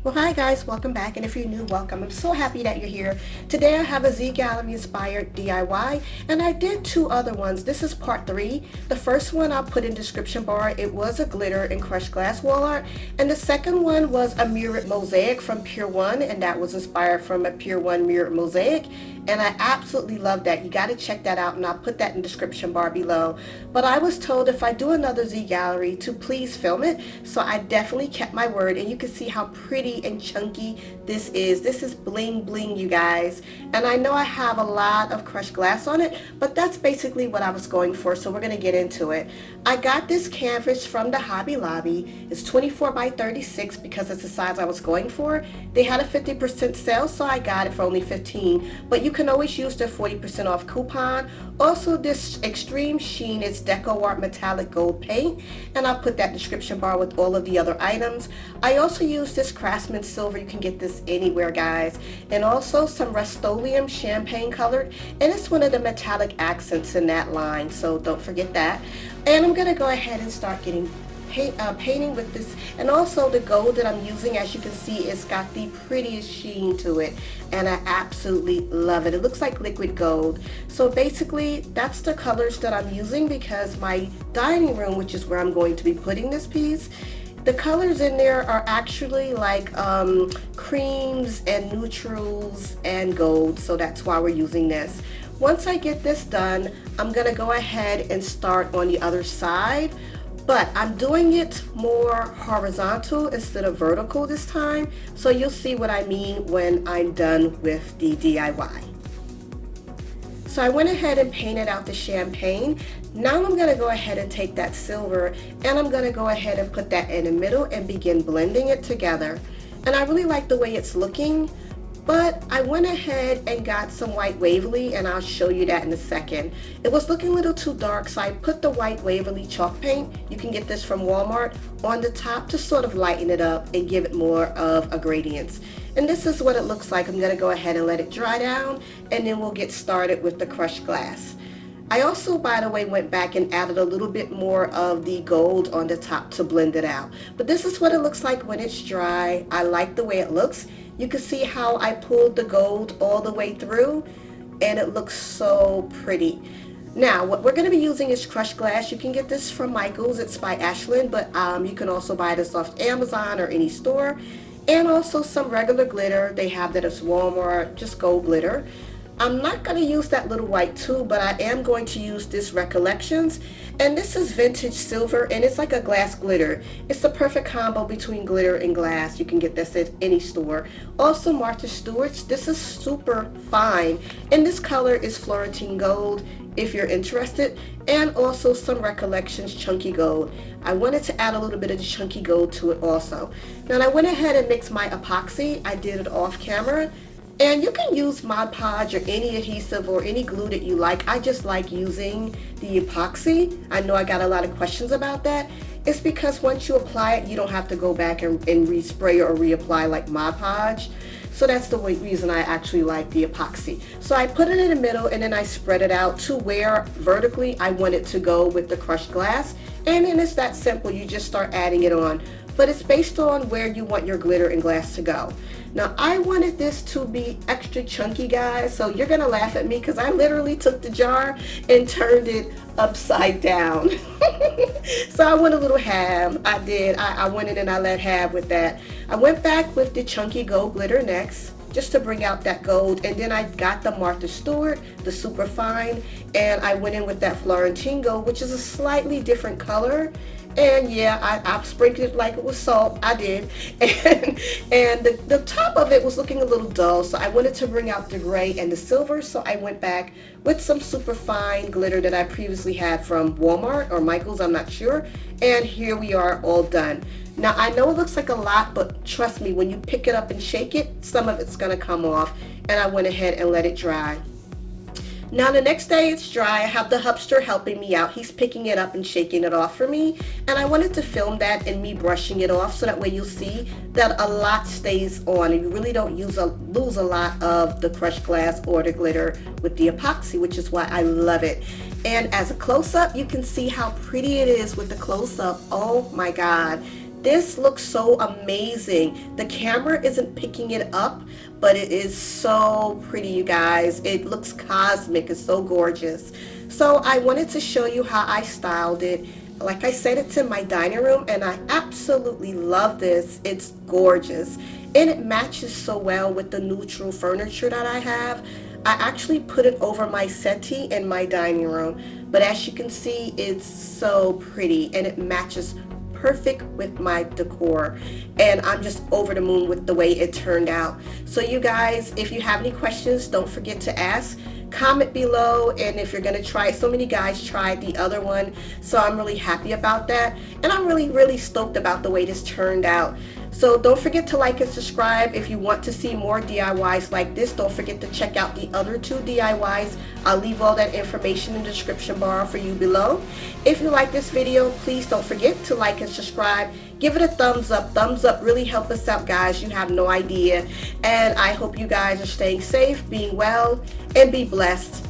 Well, hi guys, welcome back, and if you're new, welcome. I'm so happy that you're here. Today I have a Z Gallerie inspired DIY, and I did two other ones. This is part three. The first one I'll put in description bar. It was a glitter and crushed glass wall art, and the second one was a mirrored mosaic from Pure One, and that was inspired from a Pure One mirrored mosaic. And I absolutely love that. You got to check that out, and I'll put that in the description bar below. But I was told if I do another Z Gallerie to please film it, so I definitely kept my word, and you can see how pretty and chunky this is. This is Bling Bling, you guys. And I know I have a lot of crushed glass on it, but that's basically what I was going for, so we're going to get into it. I got this canvas from the Hobby Lobby. It's 24 by 36 because it's the size I was going for. They had a 50% sale, so I got it for only 15, but you can always use the 40% off coupon. Also, this Extreme Sheen is Deco Art Metallic Gold Paint, and I'll put that description bar with all of the other items. I also use this Craftsman Silver. You can get this anywhere, guys. And also some Rust-Oleum Champagne Colored, and it's one of the metallic accents in that line, so don't forget that. And I'm going to go ahead and start getting painting with this, and also the gold that I'm using, as you can see, it's got the prettiest sheen to it, and I absolutely love it. It looks like liquid gold. So basically that's the colors that I'm using, because my dining room, which is where I'm going to be putting this piece, the colors in there are actually like creams and neutrals and gold, so that's why we're using this. Once I get this done, I'm gonna go ahead and start on the other side, but I'm doing it more horizontal instead of vertical this time, so you'll see what I mean when I'm done with the DIY. So I went ahead and painted out the champagne. Now I'm going to go ahead and take that silver, and I'm going to go ahead and put that in the middle and begin blending it together. And I really like the way it's looking, but I went ahead and got some white waverly, and I'll show you that in a second. It was looking a little too dark, so I put the white waverly chalk paint, you can get this from Walmart, on the top to sort of lighten it up and give it more of a gradient. And this is what it looks like. I'm going to go ahead and let it dry down, and then we'll get started with the crushed glass. I also, by the way, went back and added a little bit more of the gold on the top to blend it out. But this is what it looks like when it's dry. I like the way it looks. You can see how I pulled the gold all the way through, and it looks so pretty. Now, what we're going to be using is crushed glass. You can get this from Michael's. It's by Ashland, but you can also buy this off Amazon or any store. And also some regular glitter. They have that at Walmart, just gold glitter. I'm not going to use that little white too, but I am going to use this Recollections, and this is vintage silver, and it's like a glass glitter. It's the perfect combo between glitter and glass. You can get this at any store. Also Martha Stewart's, this is super fine, and this color is Florentine Gold if you're interested, and also some Recollections Chunky Gold. I wanted to add a little bit of the chunky gold to it also. Now I went ahead and mixed my epoxy. I did it off camera. And you can use Mod Podge or any adhesive or any glue that you like. I just like using the epoxy. I know I got a lot of questions about that. It's because once you apply it, you don't have to go back and respray or reapply like Mod Podge. So that's the reason I actually like the epoxy. So I put it in the middle, and then I spread it out to where vertically I want it to go with the crushed glass. And then it's that simple. You just start adding it on. But it's based on where you want your glitter and glass to go. Now I wanted this to be extra chunky, guys, so you're gonna laugh at me because I literally took the jar and turned it upside down. So I went a little half. I did. I went in and I let half with that. I went back with the chunky gold glitter next, just to bring out that gold, and then I got the Martha Stewart, the super fine, and I went in with that Florentine Gold, which is a slightly different color. And yeah, I sprinkled it like it was salt. I did. And the top of it was looking a little dull, so I wanted to bring out the gray and the silver, so I went back with some super fine glitter that I previously had from Walmart or Michael's, I'm not sure. And here we are, all done. Now I know it looks like a lot, but trust me, when you pick it up and shake it, some of it's gonna come off. And I went ahead and let it dry. Now the next day it's dry. I have the hubster helping me out. He's picking it up and shaking it off for me, and I wanted to film that and me brushing it off, so that way you'll see that a lot stays on and you really don't lose a lot of the crushed glass or the glitter with the epoxy, which is why I love it. And as a close-up, you can see how pretty it is with the close-up. Oh my god, This looks so amazing. The camera isn't picking it up, but it is so pretty, you guys. It looks cosmic. It's so gorgeous. So I wanted to show you how I styled it. Like I said, it's in my dining room, and I absolutely love this. It's gorgeous, and it matches so well with the neutral furniture that I have. I actually put it over my settee in my dining room, but as you can see, it's so pretty, and it matches perfect with my decor, and I'm just over the moon with the way it turned out. So you guys, if you have any questions, don't forget to ask. Comment below, and if you're gonna try it, so many guys tried the other one, so I'm really happy about that, and I'm really stoked about the way this turned out. So don't forget to like and subscribe. If you want to see more DIYs like this, don't forget to check out the other 2 DIYs. I'll leave all that information in the description bar for you below. If you like this video, please don't forget to like and subscribe. Give it a thumbs up. Thumbs up really help us out, guys. You have no idea. And I hope you guys are staying safe, being well, and be blessed.